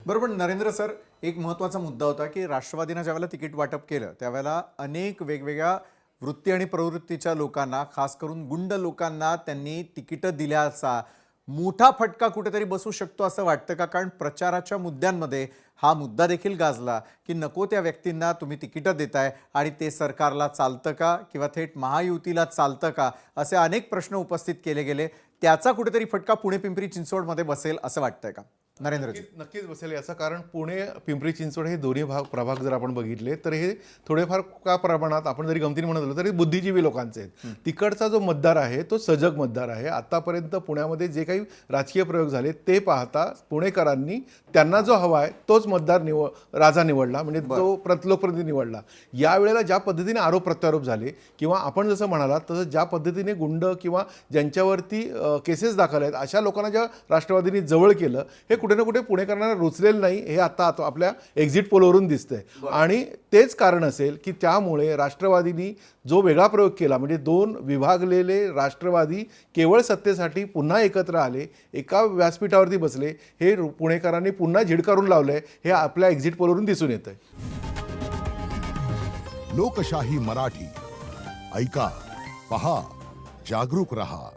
बरोबर नरेंद्र सर, एक महत्त्वाचा मुद्दा होता की राष्ट्रवादीनं ज्यावेळेला तिकीट वाटप केलं त्यावेळेला अनेक वेगवेगळ्या वृत्ती आणि प्रवृत्तीच्या लोकांना, खास करून गुंड लोकांना त्यांनी तिकीटं दिल्याचा मोठा फटका कुठेतरी बसू शकतो असं वाटतं का? कारण प्रचाराच्या मुद्द्यांमध्ये हा मुद्दा देखील गाजला की नको त्या व्यक्तींना तुम्ही तिकीटं देताय आणि ते सरकारला चालतं का किंवा थेट महायुतीला चालतं का, असे अनेक प्रश्न उपस्थित केले गेले. त्याचा कुठेतरी फटका पुणे पिंपरी चिंचवडमध्ये बसेल असं वाटतंय का नरेंद्रजी? नक्कीच बसेल याचं कारण पुणे पिंपरी चिंचवड हे दोन्ही प्रभाग जर आपण बघितले तर हे थोडेफार का प्रमाणात आपण जरी गमतीने म्हणत होतो तरी बुद्धिजीवी लोकांचे आहेत. तिकडचा जो मतदार आहे तो सजग मतदार आहे. आतापर्यंत पुण्यामध्ये जे काही राजकीय प्रयोग झाले ते पाहता पुणेकरांनी त्यांना जो हवा आहे तोच मतदार राजा निवडला, म्हणजे तो लोकप्रतिनिधी निवडला. यावेळेला ज्या पद्धतीने आरोप प्रत्यारोप झाले किंवा आपण जसं म्हणालात तसं ज्या पद्धतीने गुंड किंवा ज्यांच्यावरती केसेस दाखल आहेत अशा लोकांना ज्या राष्ट्रवादीने जवळ केलं हे कुठे ना कुठे पुणेकरांना रुचलेलं नाही, हे आता आपल्या एक्झिट पोलवरून दिसतंय. आणि तेच कारण असेल की त्यामुळे राष्ट्रवादीनी जो वेगळा प्रयोग केला, म्हणजे दोन विभागलेले राष्ट्रवादी केवळ सत्तेसाठी पुन्हा एकत्र आले, एका व्यासपीठावरती बसले, हे पुणेकरांनी पुन्हा झिडकारून लावलंय, हे आपल्या एक्झिट पोलवरून दिसून येतंय. लोकशाही मराठी ऐका, पहा, जागरूक रहा.